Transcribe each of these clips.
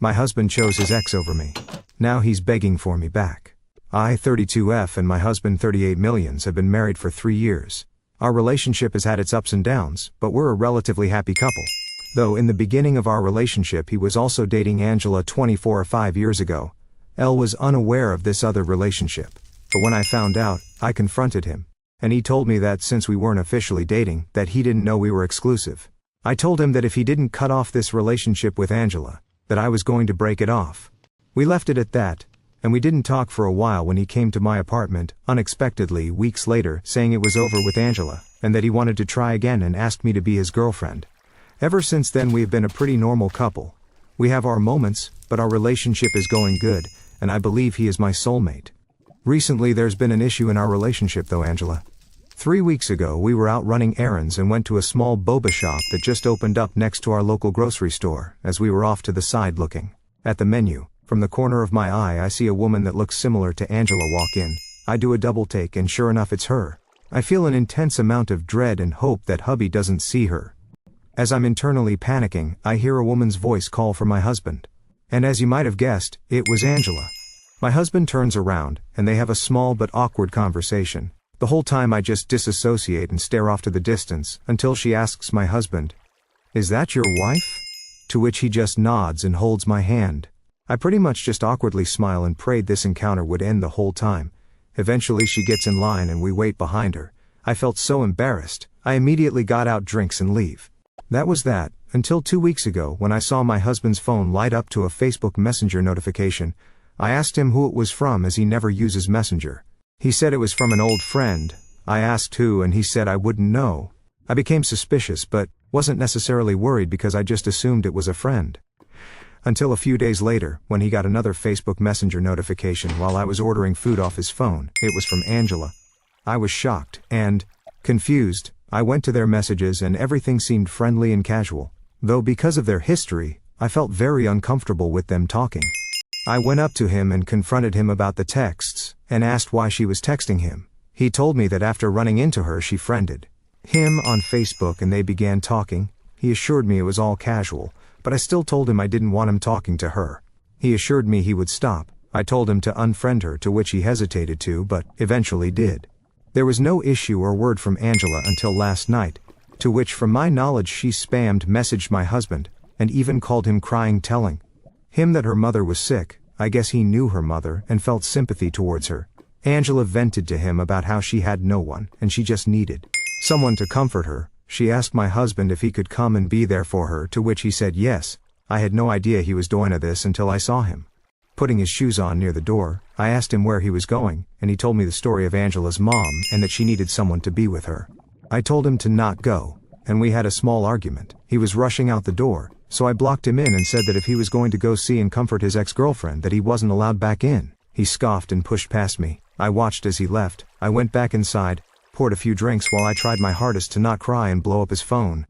My husband chose his ex over me. Now he's begging for me back. I, 32F, and my husband, 38 millions, have been married for 3 years. Our relationship has had its ups and downs, but we're a relatively happy couple. Though in the beginning of our relationship he was also dating Angela 24 or 5 years ago. L was unaware of this other relationship. But when I found out, I confronted him. And he told me that since we weren't officially dating, that he didn't know we were exclusive. I told him that if he didn't cut off this relationship with Angela, that I was going to break it off. We left it at that, and we didn't talk for a while when he came to my apartment, unexpectedly, weeks later, saying it was over with Angela, and that he wanted to try again and asked me to be his girlfriend. Ever since then we have been a pretty normal couple. We have our moments, but our relationship is going good, and I believe he is my soulmate. Recently there's been an issue in our relationship though, Angela. 3 weeks ago we were out running errands and went to a small boba shop that just opened up next to our local grocery store. As we were off to the side looking at the menu, from the corner of my eye I see a woman that looks similar to Angela walk in. I do a double take and sure enough it's her. I feel an intense amount of dread and hope that hubby doesn't see her. As I'm internally panicking, I hear a woman's voice call for my husband. And as you might have guessed, it was Angela. My husband turns around, and they have a small but awkward conversation. The whole time I just disassociate and stare off to the distance, until she asks my husband, "Is that your wife?" To which he just nods and holds my hand. I pretty much just awkwardly smile and prayed this encounter would end the whole time. Eventually she gets in line and we wait behind her. I felt so embarrassed, I immediately got out drinks and leave. That was that, until 2 weeks ago when I saw my husband's phone light up to a Facebook Messenger notification. I asked him who it was from as he never uses Messenger. He said it was from an old friend. I asked who and he said I wouldn't know. I became suspicious but wasn't necessarily worried because I just assumed it was a friend. Until a few days later, when he got another Facebook Messenger notification while I was ordering food off his phone. It was from Angela. I was shocked and confused. I went to their messages and everything seemed friendly and casual. Though because of their history, I felt very uncomfortable with them talking. I went up to him and confronted him about the texts, and asked why she was texting him. He told me that after running into her she friended him on Facebook and they began talking. He assured me it was all casual, but I still told him I didn't want him talking to her. He assured me he would stop. I told him to unfriend her, to which he hesitated to, but eventually did. There was no issue or word from Angela until last night, to which from my knowledge she spammed messaged my husband, and even called him crying, telling him that her mother was sick. I guess he knew her mother and felt sympathy towards her. Angela vented to him about how she had no one and she just needed someone to comfort her. She asked my husband if he could come and be there for her, to which he said yes. I had no idea he was doing this until I saw him putting his shoes on near the door. I asked him where he was going, and he told me the story of Angela's mom and that she needed someone to be with her. I told him to not go, and we had a small argument. He was rushing out the door, so I blocked him in and said that if he was going to go see and comfort his ex-girlfriend that he wasn't allowed back in. He scoffed and pushed past me. I watched as he left. I went back inside, poured a few drinks while I tried my hardest to not cry and blow up his phone.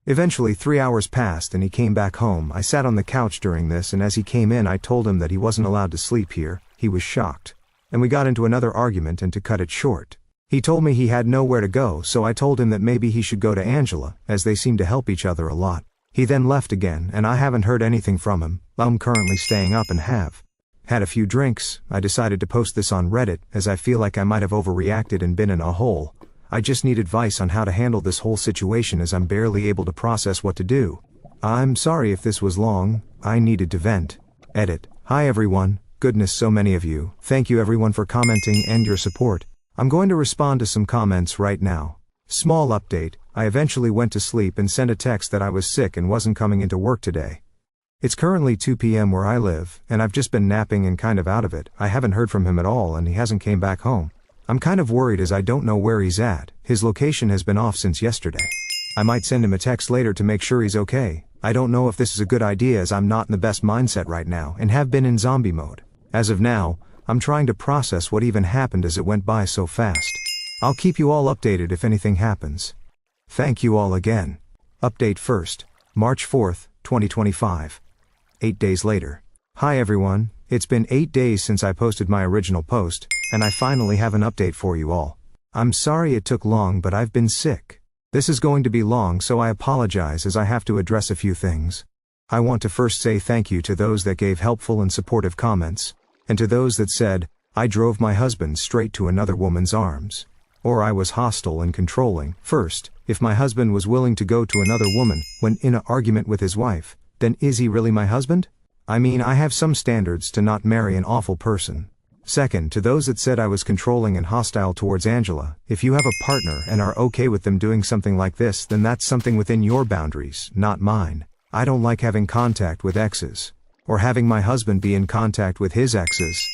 Eventually 3 hours passed and he came back home. I sat on the couch during this, and as he came in I told him that he wasn't allowed to sleep here. He was shocked. And we got into another argument, and to cut it short, he told me he had nowhere to go, so I told him that maybe he should go to Angela, as they seem to help each other a lot. He then left again, and I haven't heard anything from him. I'm currently staying up and have had a few drinks. I decided to post this on Reddit, as I feel like I might have overreacted and been in a hole. I just need advice on how to handle this whole situation, as I'm barely able to process what to do. I'm sorry if this was long. I needed to vent. Edit. Hi everyone. Goodness, so many of you. Thank you everyone for commenting and your support. I'm going to respond to some comments right now. Small update. I eventually went to sleep and sent a text that I was sick and wasn't coming into work today. It's currently 2 p.m. where I live, and I've just been napping and kind of out of it. I haven't heard from him at all and he hasn't came back home. I'm kind of worried as I don't know where he's at. His location has been off since yesterday. I might send him a text later to make sure he's okay. I don't know if this is a good idea, as I'm not in the best mindset right now and have been in zombie mode. As of now, I'm trying to process what even happened as it went by so fast. I'll keep you all updated if anything happens. Thank you all again. Update first. March 4th, 2025. 8 days later. Hi everyone, it's been 8 days since I posted my original post, and I finally have an update for you all. I'm sorry it took long, but I've been sick. This is going to be long, so I apologize as I have to address a few things. I want to first say thank you to those that gave helpful and supportive comments, and to those that said, I drove my husband straight to another woman's arms. Or I was hostile and controlling. First, if my husband was willing to go to another woman when in an argument with his wife, then is he really my husband? I mean, I have some standards to not marry an awful person. Second, to those that said I was controlling and hostile towards Angela, if you have a partner and are okay with them doing something like this, then that's something within your boundaries, not mine. I don't like having contact with exes, or having my husband be in contact with his exes.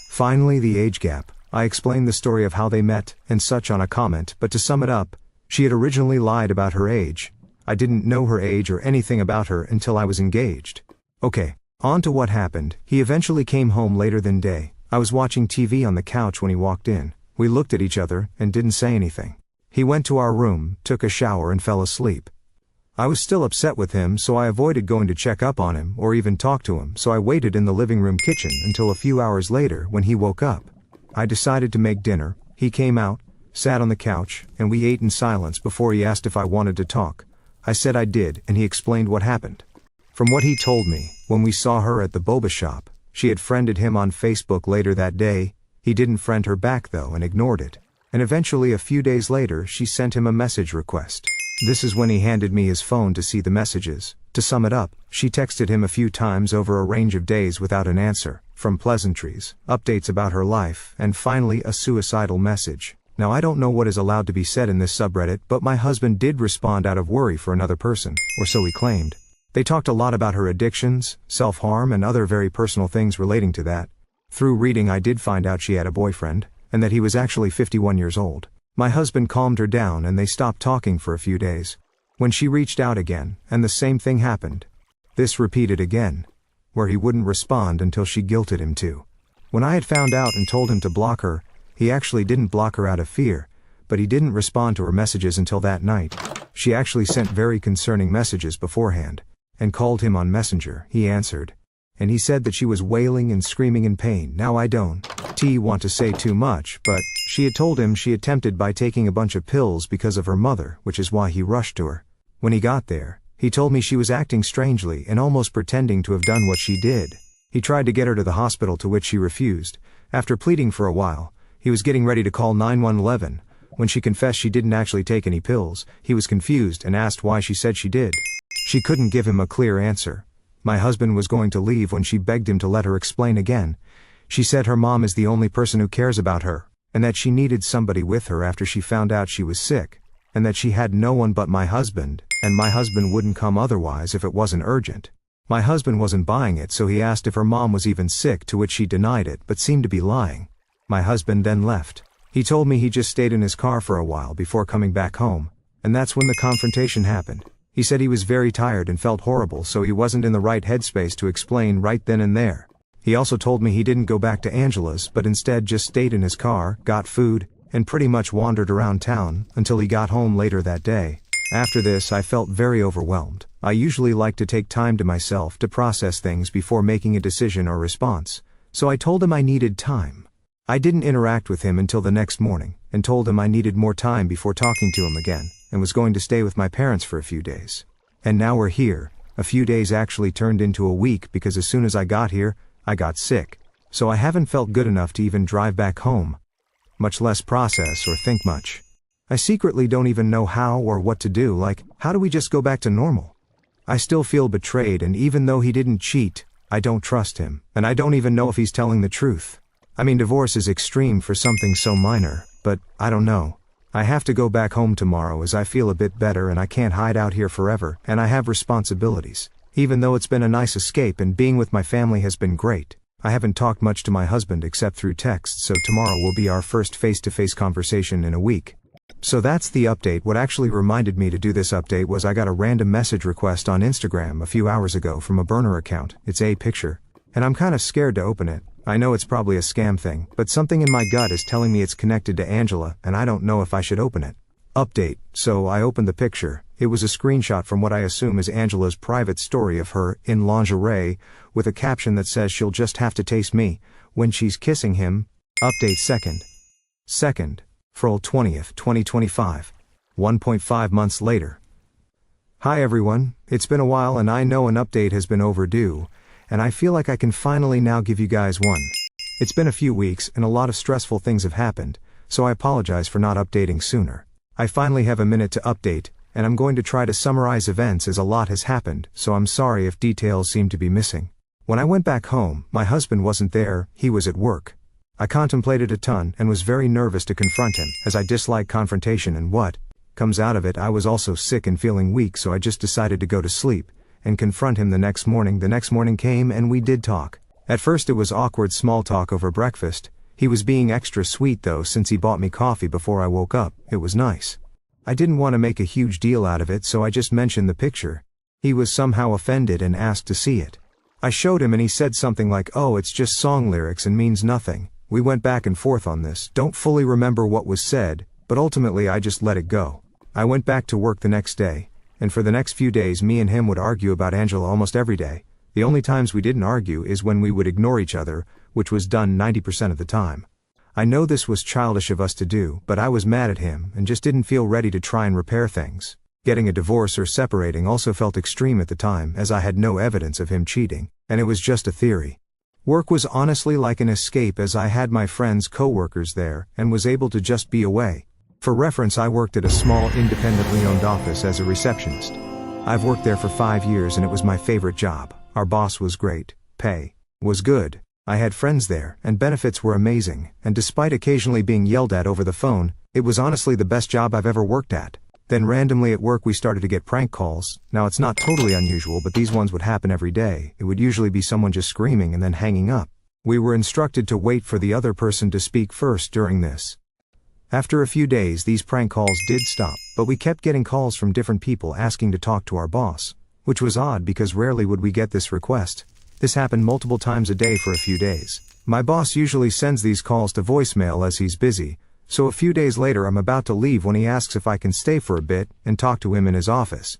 Finally, the age gap. I explained the story of how they met and such on a comment, but to sum it up, she had originally lied about her age. I didn't know her age or anything about her until I was engaged. Okay, on to what happened. He eventually came home later than day. I was watching TV on the couch when he walked in. We looked at each other and didn't say anything. He went to our room, took a shower and fell asleep. I was still upset with him, so I avoided going to check up on him or even talk to him, so I waited in the living room kitchen until a few hours later when he woke up. I decided to make dinner. He came out, sat on the couch, and we ate in silence before he asked if I wanted to talk. I said I did, and he explained what happened. From what he told me, when we saw her at the boba shop, she had friended him on Facebook later that day. He didn't friend her back though and ignored it. And eventually a few days later she sent him a message request. This is when he handed me his phone to see the messages. To sum it up, she texted him a few times over a range of days without an answer, from pleasantries, updates about her life, and finally a suicidal message. Now I don't know what is allowed to be said in this subreddit, but my husband did respond out of worry for another person, or so he claimed. They talked a lot about her addictions, self-harm and other very personal things relating to that. Through reading I did find out she had a boyfriend, and that he was actually 51 years old. My husband calmed her down and they stopped talking for a few days. When she reached out again, and the same thing happened. This repeated again, where he wouldn't respond until she guilted him to. When I had found out and told him to block her, he actually didn't block her out of fear, but he didn't respond to her messages until that night. She actually sent very concerning messages beforehand, and called him on Messenger. He answered, and he said that she was wailing and screaming in pain. Now I don't want to say too much, but she had told him she attempted by taking a bunch of pills because of her mother, which is why he rushed to her. When he got there, he told me she was acting strangely and almost pretending to have done what she did. He tried to get her to the hospital, to which she refused. After pleading for a while, he was getting ready to call 911. When she confessed she didn't actually take any pills, he was confused and asked why she said she did. She couldn't give him a clear answer. My husband was going to leave when she begged him to let her explain again. She said her mom is the only person who cares about her, and that she needed somebody with her after she found out she was sick, and that she had no one but my husband, and my husband wouldn't come otherwise if it wasn't urgent. My husband wasn't buying it, so he asked if her mom was even sick, to which she denied it but seemed to be lying. My husband then left. He told me he just stayed in his car for a while before coming back home, and that's when the confrontation happened. He said he was very tired and felt horrible, so he wasn't in the right headspace to explain right then and there. He also told me he didn't go back to Angela's but instead just stayed in his car, got food, and pretty much wandered around town until he got home later that day. After this I felt very overwhelmed. I usually like to take time to myself to process things before making a decision or response, so I told him I needed time. I didn't interact with him until the next morning, and told him I needed more time before talking to him again, and was going to stay with my parents for a few days. And now we're here. A few days actually turned into a week because as soon as I got here, I got sick. So I haven't felt good enough to even drive back home, much less process or think much. I secretly don't even know how or what to do, like, how do we just go back to normal? I still feel betrayed, and even though he didn't cheat, I don't trust him, and I don't even know if he's telling the truth. I mean, divorce is extreme for something so minor, but I don't know. I have to go back home tomorrow as I feel a bit better and I can't hide out here forever, and I have responsibilities. Even though it's been a nice escape and being with my family has been great, I haven't talked much to my husband except through text, so tomorrow will be our first face-to-face conversation in a week. So that's the update. What actually reminded me to do this update was I got a random message request on Instagram a few hours ago from a burner account. It's a picture, and I'm kind of scared to open it. I know it's probably a scam thing, but something in my gut is telling me it's connected to Angela, and I don't know if I should open it. Update. So I opened the picture. It was a screenshot from what I assume is Angela's private story of her in lingerie, with a caption that says she'll just have to taste me when she's kissing him. Update second, April 20th, 2025. 1.5 months later. Hi everyone, it's been a while and I know an update has been overdue, and I feel like I can finally now give you guys one. It's been a few weeks and a lot of stressful things have happened, so I apologize for not updating sooner. I finally have a minute to update, and I'm going to try to summarize events as a lot has happened, so I'm sorry if details seem to be missing. When I went back home, my husband wasn't there, he was at work. I contemplated a ton and was very nervous to confront him, as I dislike confrontation and what comes out of it. I was also sick and feeling weak, so I just decided to go to sleep and confront him the next morning. The next morning came and we did talk. At first it was awkward small talk over breakfast. He was being extra sweet though, since he bought me coffee before I woke up. It was nice. I didn't want to make a huge deal out of it, so I just mentioned the picture. He was somehow offended and asked to see it. I showed him and he said something like, "Oh, it's just song lyrics and means nothing." We went back and forth on this. Don't fully remember what was said, but ultimately I just let it go. I went back to work the next day, and for the next few days me and him would argue about Angela almost every day. The only times we didn't argue is when we would ignore each other, which was done 90% of the time. I know this was childish of us to do, but I was mad at him and just didn't feel ready to try and repair things. Getting a divorce or separating also felt extreme at the time, as I had no evidence of him cheating, and it was just a theory. Work was honestly like an escape, as I had my friends' co-workers there and was able to just be away. For reference, I worked at a small independently owned office as a receptionist. I've worked there for 5 years and it was my favorite job. Our boss was great, pay was good, I had friends there, and benefits were amazing, and despite occasionally being yelled at over the phone, it was honestly the best job I've ever worked at. Then randomly at work we started to get prank calls. Now it's not totally unusual, but these ones would happen every day. It would usually be someone just screaming and then hanging up. We were instructed to wait for the other person to speak first during this. After a few days these prank calls did stop, but we kept getting calls from different people asking to talk to our boss, which was odd because rarely would we get this request. This happened multiple times a day for a few days. My boss usually sends these calls to voicemail as he's busy, so a few days later I'm about to leave when he asks if I can stay for a bit and talk to him in his office.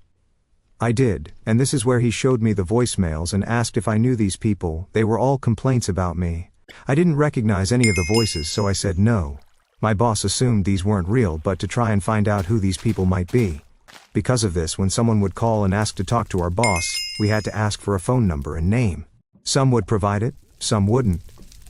I did, and this is where he showed me the voicemails and asked if I knew these people. They were all complaints about me. I didn't recognize any of the voices, so I said no. My boss assumed these weren't real, but to try and find out who these people might be. Because of this, when someone would call and ask to talk to our boss, we had to ask for a phone number and name. Some would provide it, some wouldn't.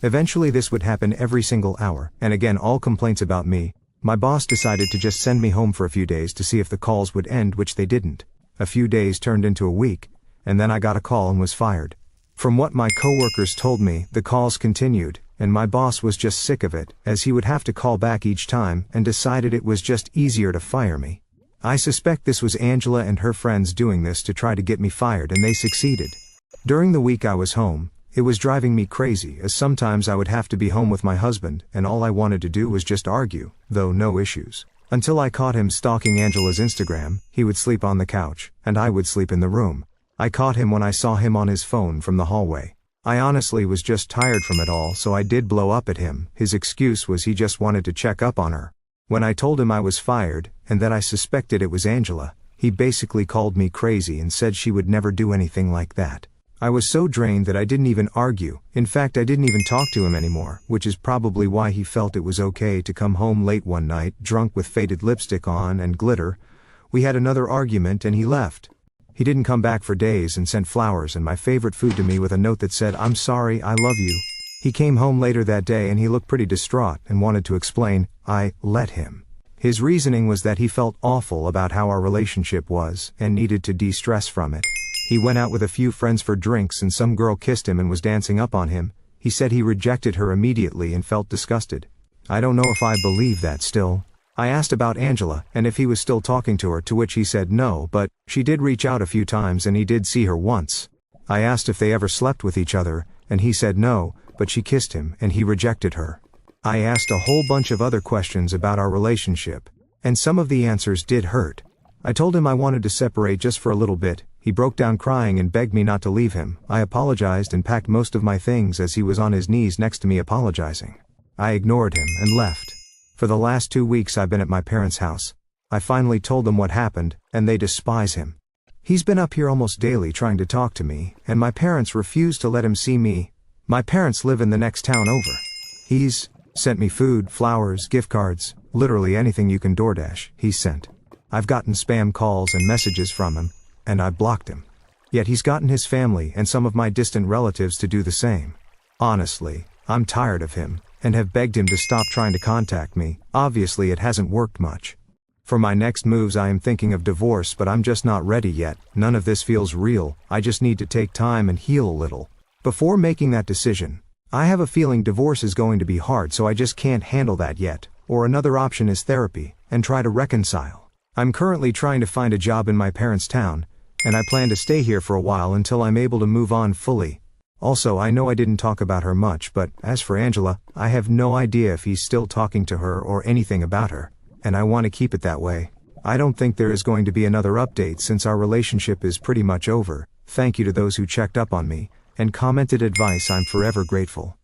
Eventually this would happen every single hour, and again all complaints about me. My boss decided to just send me home for a few days to see if the calls would end, which they didn't. A few days turned into a week, and then I got a call and was fired. From what my coworkers told me, the calls continued, and my boss was just sick of it, as he would have to call back each time, and decided it was just easier to fire me. I suspect this was Angela and her friends doing this to try to get me fired, and they succeeded. During the week I was home, it was driving me crazy, as sometimes I would have to be home with my husband, and all I wanted to do was just argue, though no issues. Until I caught him stalking Angela's Instagram. He would sleep on the couch, and I would sleep in the room. I caught him when I saw him on his phone from the hallway. I honestly was just tired from it all, so I did blow up at him. His excuse was he just wanted to check up on her. When I told him I was fired, and that I suspected it was Angela, he basically called me crazy and said she would never do anything like that. I was so drained that I didn't even argue. In fact, I didn't even talk to him anymore, which is probably why he felt it was okay to come home late one night, drunk with faded lipstick on and glitter. We had another argument and he left. He didn't come back for days and sent flowers and my favorite food to me with a note that said, "I'm sorry, I love you." He came home later that day and he looked pretty distraught and wanted to explain. I let him. His reasoning was that he felt awful about how our relationship was and needed to de-stress from it. He went out with a few friends for drinks and some girl kissed him and was dancing up on him. He said he rejected her immediately and felt disgusted. I don't know if I believe that still. I asked about Angela and if he was still talking to her, to which he said no, but she did reach out a few times and he did see her once. I asked if they ever slept with each other, and he said no, but she kissed him and he rejected her. I asked a whole bunch of other questions about our relationship, and some of the answers did hurt. I told him I wanted to separate just for a little bit. He broke down crying and begged me not to leave him. I apologized and packed most of my things as he was on his knees next to me apologizing. I ignored him and left. For the last 2 weeks I've been at my parents' house. I finally told them what happened, and they despise him. He's been up here almost daily trying to talk to me, and my parents refuse to let him see me. My parents live in the next town over. He's sent me food, flowers, gift cards, literally anything you can DoorDash, he's sent. I've gotten spam calls and messages from him, and I blocked him. Yet he's gotten his family and some of my distant relatives to do the same. Honestly, I'm tired of him, and have begged him to stop trying to contact me. Obviously it hasn't worked much. For my next moves I am thinking of divorce, but I'm just not ready yet. None of this feels real. I just need to take time and heal a little before making that decision. I have a feeling divorce is going to be hard, so I just can't handle that yet. Or another option is therapy, and try to reconcile. I'm currently trying to find a job in my parents' town, and I plan to stay here for a while until I'm able to move on fully. Also, I know I didn't talk about her much, but as for Angela, I have no idea if he's still talking to her or anything about her, and I want to keep it that way. I don't think there is going to be another update since our relationship is pretty much over. Thank you to those who checked up on me and commented advice. I'm forever grateful.